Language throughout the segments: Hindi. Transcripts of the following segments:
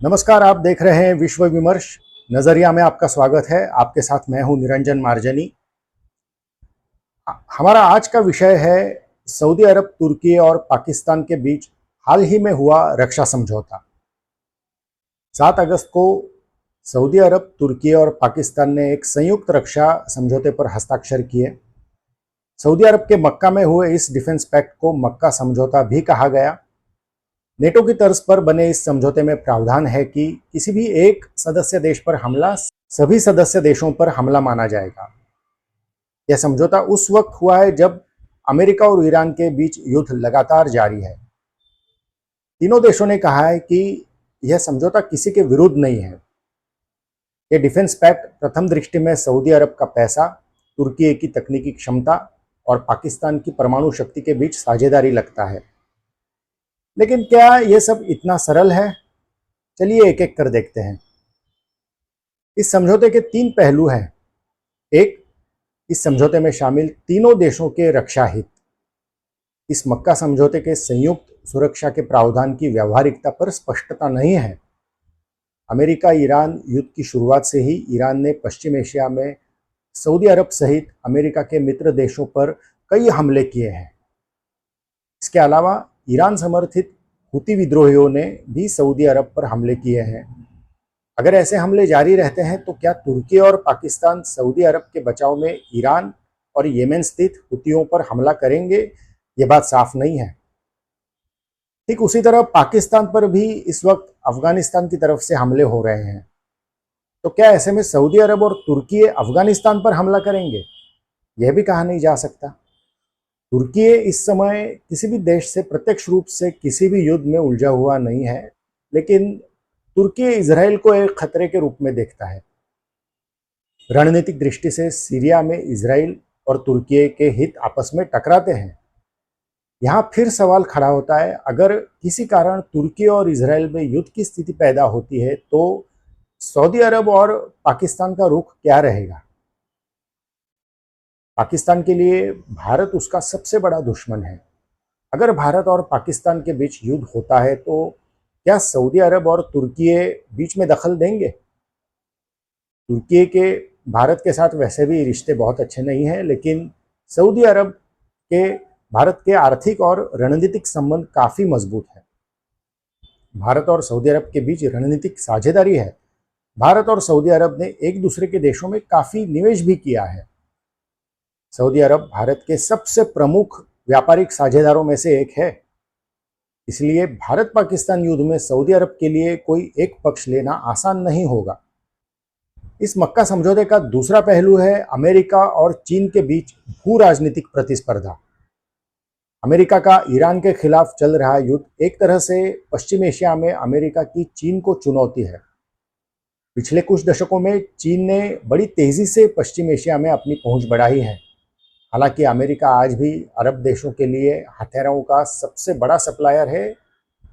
नमस्कार, आप देख रहे हैं विश्व विमर्श। नजरिया में आपका स्वागत है। आपके साथ मैं हूं निरंजन मार्जनी। हमारा आज का विषय है सऊदी अरब, तुर्की और पाकिस्तान के बीच हाल ही में हुआ रक्षा समझौता। 7 अगस्त को सऊदी अरब, तुर्की और पाकिस्तान ने एक संयुक्त रक्षा समझौते पर हस्ताक्षर किए। सऊदी अरब के मक्का में हुए इस डिफेंस पैक्ट को मक्का समझौता भी कहा गया। नेटो की तर्ज पर बने इस समझौते में प्रावधान है कि किसी भी एक सदस्य देश पर हमला सभी सदस्य देशों पर हमला माना जाएगा। यह समझौता उस वक्त हुआ है जब अमेरिका और ईरान के बीच युद्ध लगातार जारी है। तीनों देशों ने कहा है कि यह समझौता किसी के विरुद्ध नहीं है। यह डिफेंस पैक्ट प्रथम दृष्टि में सऊदी अरब का पैसा, तुर्की की तकनीकी क्षमता और पाकिस्तान की परमाणु शक्ति के बीच साझेदारी लगता है। लेकिन क्या यह सब इतना सरल है? चलिए एक एक कर देखते हैं। इस समझौते के 3 पहलू हैं। एक, इस समझौते में शामिल तीनों देशों के रक्षा हित। इस मक्का समझौते के संयुक्त सुरक्षा के प्रावधान की व्यावहारिकता पर स्पष्टता नहीं है। अमेरिका ईरान युद्ध की शुरुआत से ही ईरान ने पश्चिम एशिया में सऊदी अरब सहित अमेरिका के मित्र देशों पर कई हमले किए हैं। इसके अलावा ईरान समर्थित हुती विद्रोहियों ने भी सऊदी अरब पर हमले किए हैं। अगर ऐसे हमले जारी रहते हैं तो क्या तुर्की और पाकिस्तान सऊदी अरब के बचाव में ईरान और येमेन स्थित हुतियों पर हमला करेंगे? ये बात साफ नहीं है। ठीक उसी तरह पाकिस्तान पर भी इस वक्त अफगानिस्तान की तरफ से हमले हो रहे हैं। तो क्या ऐसे में सऊदी अरब और तुर्की अफगानिस्तान पर हमला करेंगे? यह भी कहा नहीं जा सकता। तुर्की इस समय किसी भी देश से प्रत्यक्ष रूप से किसी भी युद्ध में उलझा हुआ नहीं है, लेकिन तुर्की इजराइल को एक खतरे के रूप में देखता है। रणनीतिक दृष्टि से सीरिया में इजराइल और तुर्की के हित आपस में टकराते हैं। यहाँ फिर सवाल खड़ा होता है, अगर किसी कारण तुर्की और इजराइल में युद्ध की स्थिति पैदा होती है तो सऊदी अरब और पाकिस्तान का रुख क्या रहेगा? पाकिस्तान के लिए भारत उसका सबसे बड़ा दुश्मन है। अगर भारत और पाकिस्तान के बीच युद्ध होता है तो क्या सऊदी अरब और तुर्की बीच में दखल देंगे? तुर्की के भारत के साथ वैसे भी रिश्ते बहुत अच्छे नहीं हैं, लेकिन सऊदी अरब के भारत के आर्थिक और रणनीतिक संबंध काफ़ी मजबूत है। भारत और सऊदी अरब के बीच रणनीतिक साझेदारी है। भारत और सऊदी अरब ने एक दूसरे के देशों में काफ़ी निवेश भी किया है। सऊदी अरब भारत के सबसे प्रमुख व्यापारिक साझेदारों में से एक है। इसलिए भारत पाकिस्तान युद्ध में सऊदी अरब के लिए कोई एक पक्ष लेना आसान नहीं होगा। इस मक्का समझौते का दूसरा पहलू है अमेरिका और चीन के बीच भू राजनीतिक प्रतिस्पर्धा। अमेरिका का ईरान के खिलाफ चल रहा युद्ध एक तरह से पश्चिम एशिया में अमेरिका की चीन को चुनौती है। पिछले कुछ दशकों में चीन ने बड़ी तेजी से पश्चिम एशिया में अपनी पहुंच बढ़ाई है। हालांकि अमेरिका आज भी अरब देशों के लिए हथियारों का सबसे बड़ा सप्लायर है,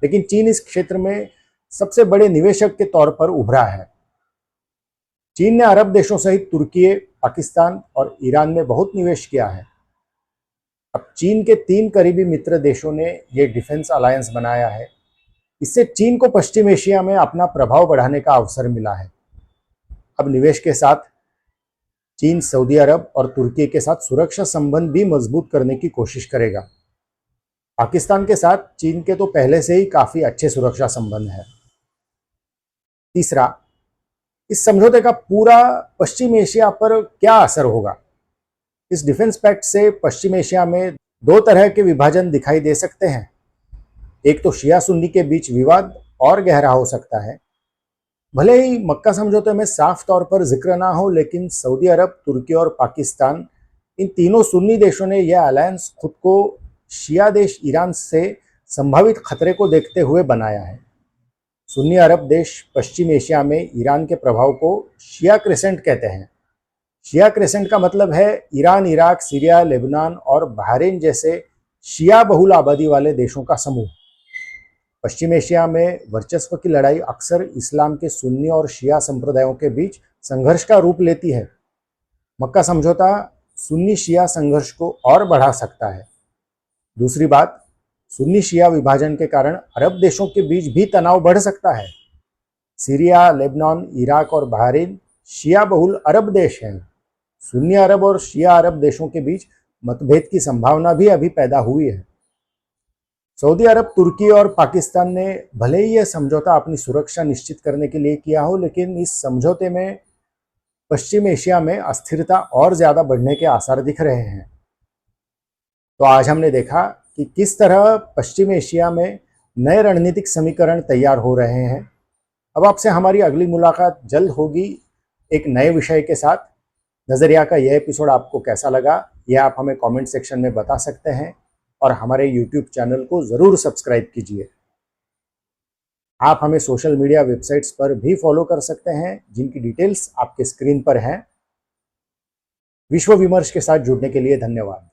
लेकिन चीन इस क्षेत्र में सबसे बड़े निवेशक के तौर पर उभरा है। चीन ने अरब देशों सहित तुर्की, पाकिस्तान और ईरान में बहुत निवेश किया है। अब चीन के 3 करीबी मित्र देशों ने यह डिफेंस अलायंस बनाया है। इससे चीन को पश्चिम एशिया में अपना प्रभाव बढ़ाने का अवसर मिला है। अब निवेश के साथ चीन सऊदी अरब और तुर्की के साथ सुरक्षा संबंध भी मजबूत करने की कोशिश करेगा। पाकिस्तान के साथ चीन के तो पहले से ही काफी अच्छे सुरक्षा संबंध है। तीसरा, इस समझौते का पूरा पश्चिम एशिया पर क्या असर होगा? इस डिफेंस पैक्ट से पश्चिम एशिया में 2 तरह के विभाजन दिखाई दे सकते हैं। एक तो शिया सुन्नी के बीच विवाद और गहरा हो सकता है। भले ही मक्का समझौते में साफ तौर पर जिक्र ना हो, लेकिन सऊदी अरब, तुर्की और पाकिस्तान, इन तीनों सुन्नी देशों ने यह अलायंस खुद को शिया देश ईरान से संभावित खतरे को देखते हुए बनाया है। सुन्नी अरब देश पश्चिम एशिया में ईरान के प्रभाव को शिया क्रेसेंट कहते हैं। शिया क्रेसेंट का मतलब है ईरान, इराक, सीरिया, लेबनान और बहरीन जैसे शिया बहुल आबादी वाले देशों का समूह। पश्चिम एशिया में वर्चस्व की लड़ाई अक्सर इस्लाम के सुन्नी और शिया संप्रदायों के बीच संघर्ष का रूप लेती है। मक्का समझौता सुन्नी शिया संघर्ष को और बढ़ा सकता है। दूसरी बात, सुन्नी शिया विभाजन के कारण अरब देशों के बीच भी तनाव बढ़ सकता है। सीरिया, लेबनान, इराक और बहरीन शिया बहुल अरब देश हैं। सुन्नी अरब और शिया अरब देशों के बीच मतभेद की संभावना भी अभी पैदा हुई है। सऊदी अरब, तुर्की और पाकिस्तान ने भले ही यह समझौता अपनी सुरक्षा निश्चित करने के लिए किया हो, लेकिन इस समझौते में पश्चिम एशिया में अस्थिरता और ज्यादा बढ़ने के आसार दिख रहे हैं। तो आज हमने देखा कि किस तरह पश्चिम एशिया में नए रणनीतिक समीकरण तैयार हो रहे हैं। अब आपसे हमारी अगली मुलाकात जल्द होगी एक नए विषय के साथ। नज़रिया का यह एपिसोड आपको कैसा लगा, यह आप हमें कमेंट सेक्शन में बता सकते हैं और हमारे यूट्यूब चैनल को ज़रूर सब्सक्राइब कीजिए। आप हमें सोशल मीडिया वेबसाइट्स पर भी फॉलो कर सकते हैं, जिनकी डिटेल्स आपके स्क्रीन पर हैं। विश्व विमर्श के साथ जुड़ने के लिए धन्यवाद।